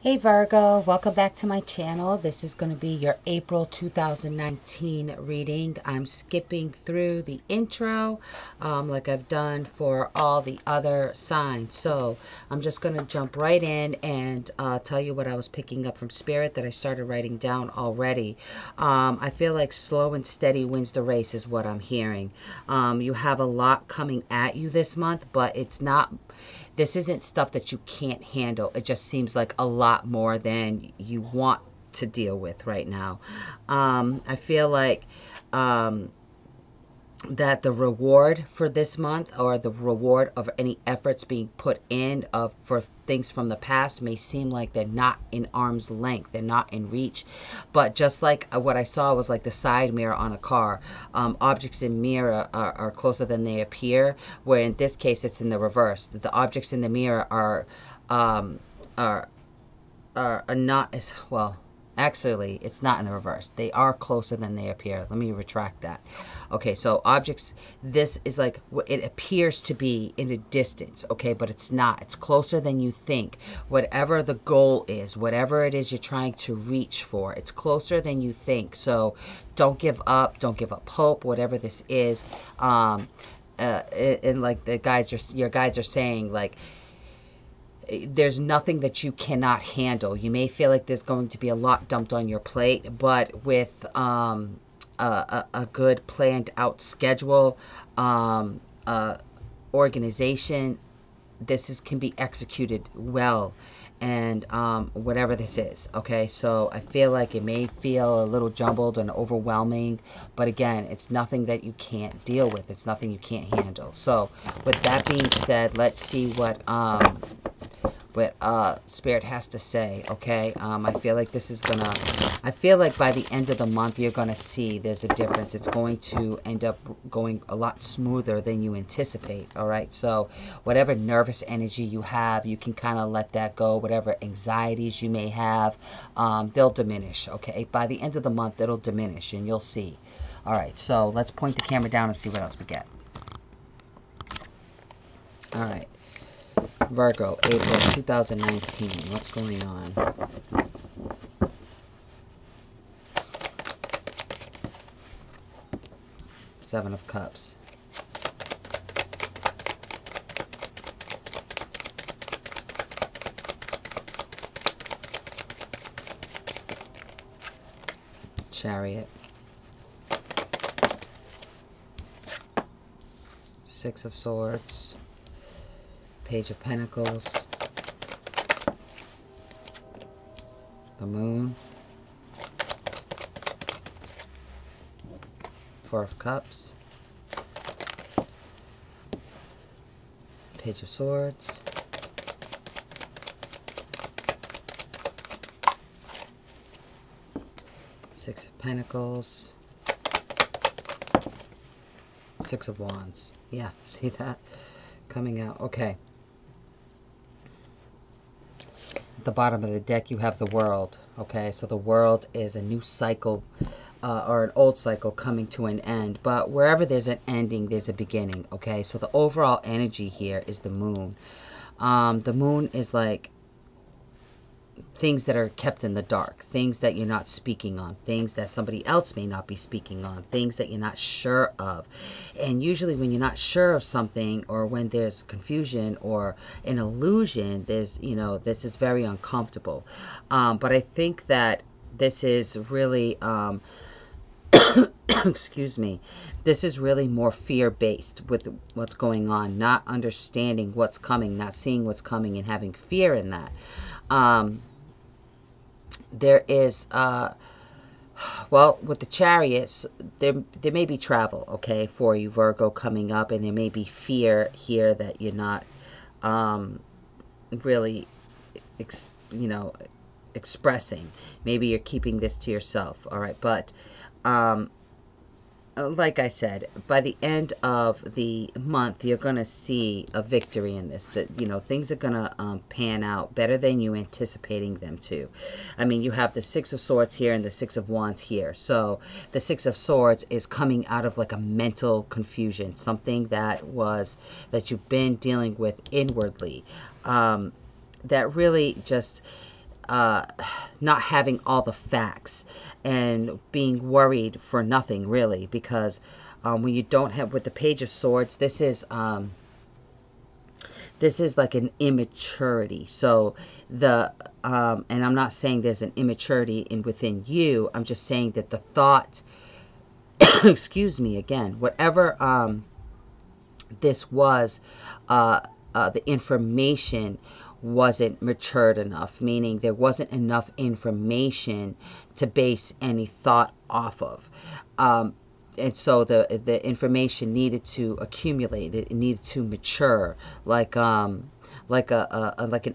Hey Virgo, welcome back to my channel. This is going to be your April 2019 reading. I'm skipping through the intro like I've done for all the other signs. So I'm just going to jump right in and tell you what I was picking up from Spirit that I started writing down already. I feel like slow and steady wins the race is what I'm hearing. You have a lot coming at you this month, but this isn't stuff that you can't handle. It just seems like a lot more than you want to deal with right now. I feel like that the reward for this month, or the reward of any efforts being put in for things from the past, may seem like they're not in arm's length, they're not in reach. But just like what I saw was like the side mirror on a car, objects in mirror are closer than they appear, where in this case it's in the reverse. The objects in the mirror um, are are not as well. Actually, it's not in the reverse. They are closer than they appear. Let me retract that. Okay, so objects, this is like what it appears to be in a distance, okay, but it's not. It's closer than you think. Whatever the goal is, whatever it is you're trying to reach for, it's closer than you think. So don't give up. Don't give up hope, whatever this is. And like your guides are saying, like, there's nothing that you cannot handle. You may feel like there's going to be a lot dumped on your plate, but with a good planned out schedule, organization, can be executed well. And whatever this is, okay, so I feel like it may feel a little jumbled and overwhelming, but again, it's nothing that you can't deal with. It's nothing you can't handle. So with that being said, let's see what Spirit has to say. Okay, I feel like I feel like by the end of the month you're gonna see there's a difference. It's going to end up going a lot smoother than you anticipate. All right, so whatever nervous energy you have, you can kind of let that go. Whatever anxieties you may have, they'll diminish. Okay, by the end of the month it'll diminish, and you'll see. All right, so let's point the camera down and see what else we get. All right, Virgo, April 2019. What's going on? Seven of Cups. Chariot. Six of Swords. Page of Pentacles. The Moon. Four of Cups. Page of Swords. Six of Pentacles. Six of Wands. Yeah, see that coming out. Okay. At the bottom of the deck, you have the World. Okay, so the World is a new cycle, or an old cycle coming to an end. But wherever there's an ending, there's a beginning. Okay, so the overall energy here is the Moon. The Moon is like things that are kept in the dark, things that you're not speaking on, things that somebody else may not be speaking on, things that you're not sure of. And usually when you're not sure of something, or when there's confusion or an illusion, this is very uncomfortable. But I think that this is really excuse me, this is really more fear-based with what's going on, not understanding what's coming, not seeing what's coming, and having fear in that. There is well, with the Chariots, there may be travel, okay, for you, Virgo, coming up, and there may be fear here that you're not really expressing. Maybe you're keeping this to yourself. All right, but like I said, by the end of the month, you're going to see a victory in this. That, things are going to pan out better than you anticipating them to. I mean, you have the Six of Swords here and the Six of Wands here. So the Six of Swords is coming out of like a mental confusion, something that you've been dealing with inwardly, that really just not having all the facts and being worried for nothing, really, because when you don't have, with the Page of Swords, this is like an immaturity. So and I'm not saying there's an immaturity within you. I'm just saying that the thought, excuse me, again, whatever this was, the information wasn't matured enough, meaning there wasn't enough information to base any thought off of. And so the information needed to accumulate, it needed to mature, like an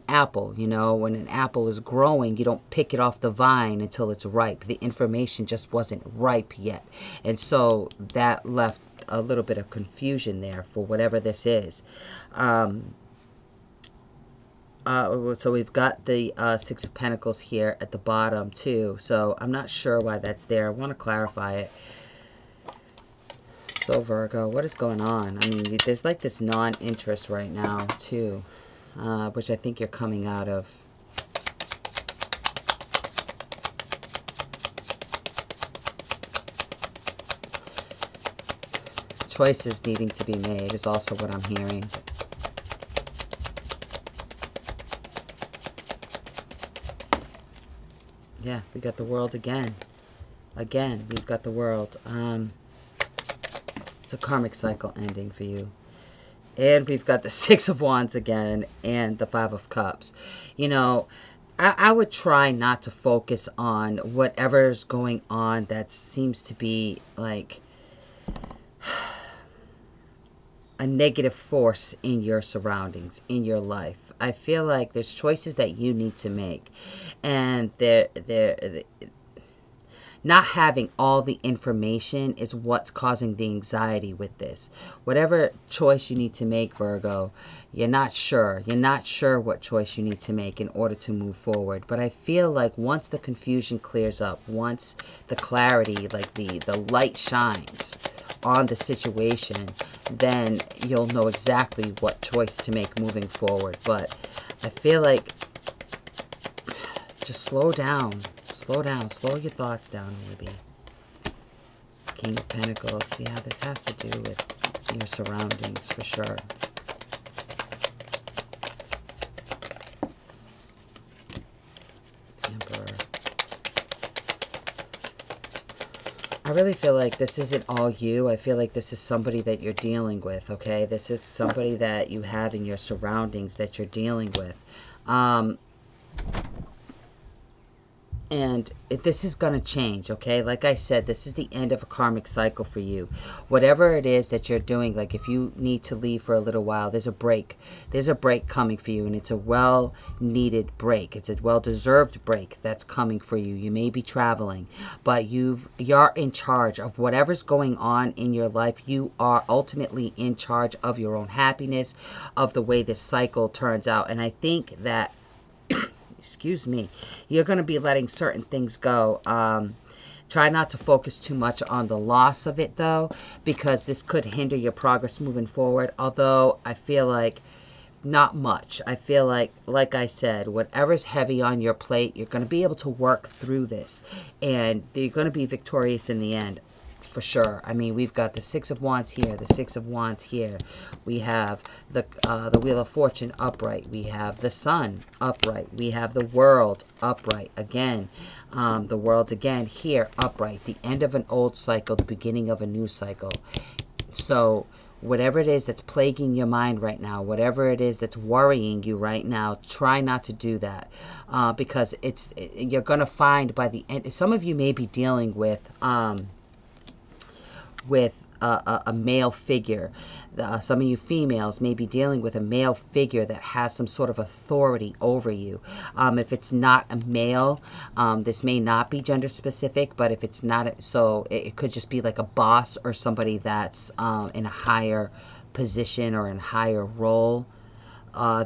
apple. You know, when an apple is growing, you don't pick it off the vine until it's ripe. The information just wasn't ripe yet, and so that left a little bit of confusion there for whatever this is. So we've got the Six of Pentacles here at the bottom too, so I'm not sure why that's there. I want to clarify it. So Virgo, what is going on? I mean, there's like this non-interest right now too, which I think you're coming out of. Choices needing to be made is also what I'm hearing. Yeah, we got the World again. Again, we've got the World. It's a karmic cycle ending for you. And we've got the Six of Wands again and the Five of Cups. You know, I would try not to focus on whatever's going on that seems to be like a negative force in your surroundings, in your life. I feel like there's choices that you need to make, and not having all the information is what's causing the anxiety with this. Whatever choice you need to make, Virgo, you're not sure. You're not sure what choice you need to make in order to move forward. But I feel like once the confusion clears up, once the clarity, like the light shines on the situation, then you'll know exactly what choice to make moving forward. But I feel like just slow down. Slow down. Slow your thoughts down, maybe. King of Pentacles. Yeah, this has to do with your surroundings for sure. Emperor. I really feel like this isn't all you. I feel like this is somebody that you're dealing with, okay? This is somebody that you have in your surroundings that you're dealing with. And this is going to change, okay? Like I said, this is the end of a karmic cycle for you. Whatever it is that you're doing, like if you need to leave for a little while, there's a break. There's a break coming for you, and it's a well-needed break. It's a well-deserved break that's coming for you. You may be traveling, but you're in charge of whatever's going on in your life. You are ultimately in charge of your own happiness, of the way this cycle turns out. And I think that excuse me, you're going to be letting certain things go. Try not to focus too much on the loss of it, though, because this could hinder your progress moving forward. Although I feel like not much. I feel like I said, whatever's heavy on your plate, you're going to be able to work through this, and you're going to be victorious in the end. For sure. I mean, we've got the Six of Wands here, the Six of Wands here. We have the Wheel of Fortune upright. We have the Sun upright. We have the World upright again. The World again here upright. The end of an old cycle, the beginning of a new cycle. So whatever it is that's plaguing your mind right now, whatever it is that's worrying you right now, try not to do that, because you're going to find by the end, some of you may be dealing with a male figure. Some of you females may be dealing with a male figure that has some sort of authority over you. If it's not a male, this may not be gender specific, but if it's not, so it could just be like a boss or somebody that's in a higher position or in a higher role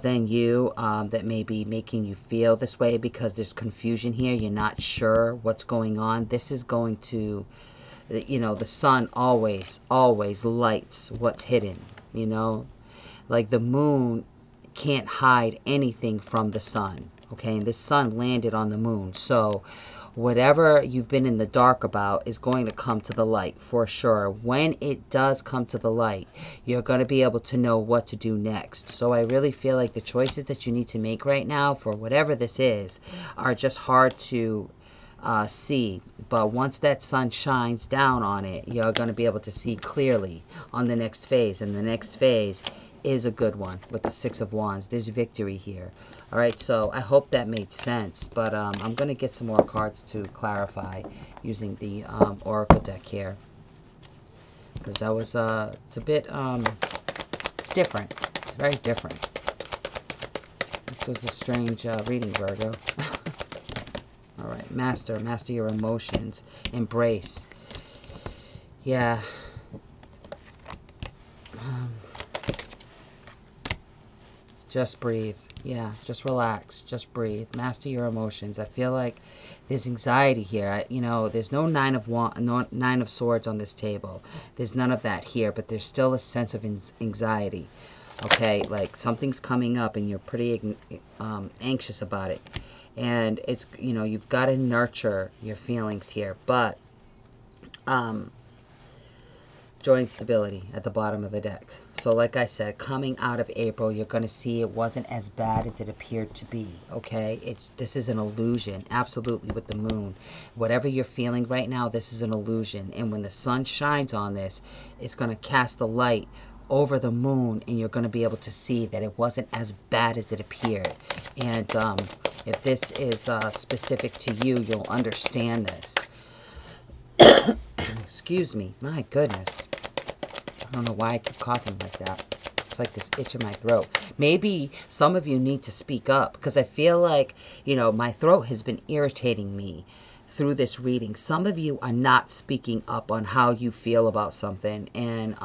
than you, that may be making you feel this way because there's confusion here. You're not sure what's going on. This is going to, you know, the sun always lights what's hidden, you know, like the moon can't hide anything from the sun. Okay, and this sun landed on the moon. So whatever you've been in the dark about is going to come to the light for sure. When it does come to the light, you're going to be able to know what to do next. So I really feel like the choices that you need to make right now for whatever this is are just hard to see. But once that sun shines down on it, you're going to be able to see clearly on the next phase. And the next phase is a good one with the Six of Wands. There's victory here. All right, so I hope that made sense, but I'm going to get some more cards to clarify using the Oracle deck here, because that was, it's a bit, it's different. It's very different. This was a strange reading, Virgo. All right, master your emotions, embrace. Yeah. Just breathe. Yeah, just relax. Just breathe. Master your emotions. I feel like there's anxiety here. You know, there's no nine of swords on this table. There's none of that here, but there's still a sense of anxiety. Okay, like something's coming up and you're pretty anxious about it. And it's, you know, you've got to nurture your feelings here. But joy and stability at the bottom of the deck. So like I said, coming out of April, you're going to see it wasn't as bad as it appeared to be, okay? This is an illusion, absolutely, with the moon. Whatever you're feeling right now, this is an illusion. And when the sun shines on this, it's going to cast the light over the moon, and you're going to be able to see that it wasn't as bad as it appeared. And if this is specific to you, you'll understand this. Excuse me, my goodness. I don't know why I keep coughing like that. It's like this itch in my throat. Maybe some of you need to speak up, because I feel like, you know, my throat has been irritating me through this reading. Some of you are not speaking up on how you feel about something, and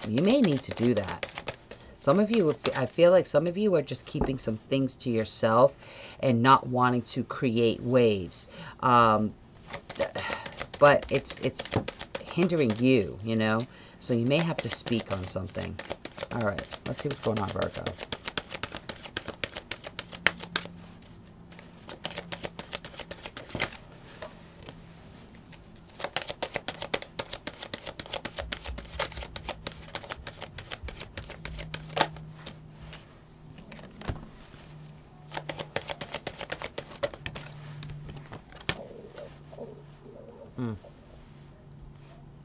you may need to do that. Some of you, I feel like some of you are just keeping some things to yourself and not wanting to create waves. But it's hindering you, you know? So you may have to speak on something. All right, let's see what's going on, Virgo.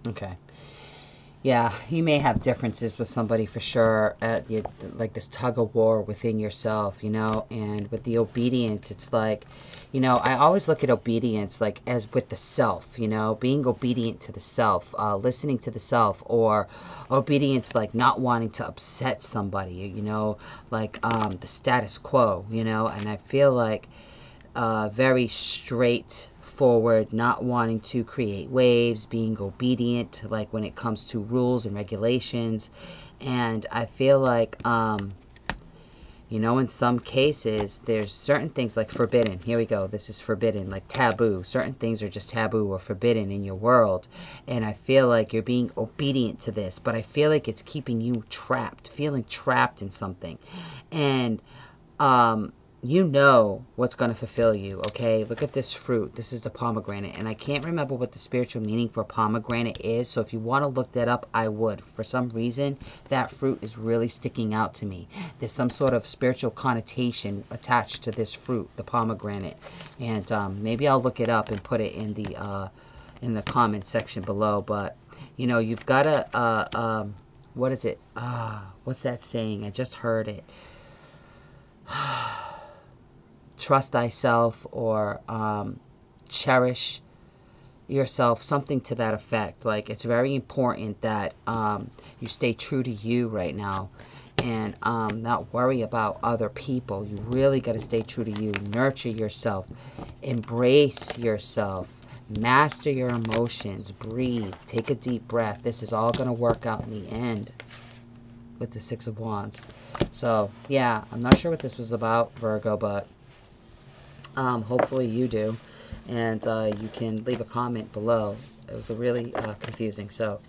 Okay. Yeah, you may have differences with somebody for sure, like this tug of war within yourself, you know, and with the obedience, it's like, you know, I always look at obedience like as with the self, you know, being obedient to the self, listening to the self, or obedience like not wanting to upset somebody, you know, like the status quo, you know, and I feel like very straight forward, not wanting to create waves, being obedient, like when it comes to rules and regulations. And I feel like, you know, in some cases, there's certain things like forbidden. Here we go. This is forbidden, like taboo. Certain things are just taboo or forbidden in your world. And I feel like you're being obedient to this, but I feel like it's keeping you trapped, feeling trapped in something. And, you know what's going to fulfill you, okay? Look at this fruit. This is the pomegranate. And I can't remember what the spiritual meaning for pomegranate is. So if you want to look that up, I would. For some reason, that fruit is really sticking out to me. There's some sort of spiritual connotation attached to this fruit, the pomegranate. And maybe I'll look it up and put it in the comment section below. But, you know, you've got to, what is it? What's that saying? I just heard it. Trust thyself, or cherish yourself, something to that effect. Like, it's very important that you stay true to you right now, and not worry about other people. You really got to stay true to you. Nurture yourself, embrace yourself, master your emotions, breathe, take a deep breath. This is all going to work out in the end with the Six of Wands. So yeah, I'm not sure what this was about, Virgo, but hopefully you do, and you can leave a comment below. It was really confusing, so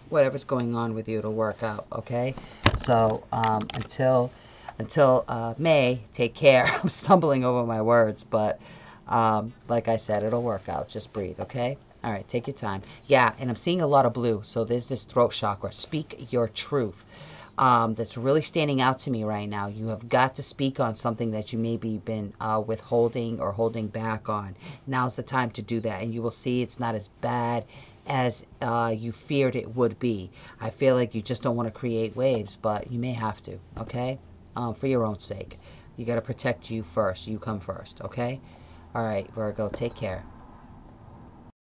whatever's going on with you, it'll work out, okay? So until Until May, take care. I'm stumbling over my words, but like I said, it'll work out. Just breathe, okay? All right, take your time. Yeah, and I'm seeing a lot of blue. So there's this throat chakra. Speak your truth. That's really standing out to me right now. You have got to speak on something that you maybe been withholding or holding back on. Now's the time to do that, and you will see it's not as bad as you feared it would be. I feel like you just don't want to create waves, but you may have to, okay? For your own sake. You got to protect you first. You come first, okay? All right, Virgo, take care.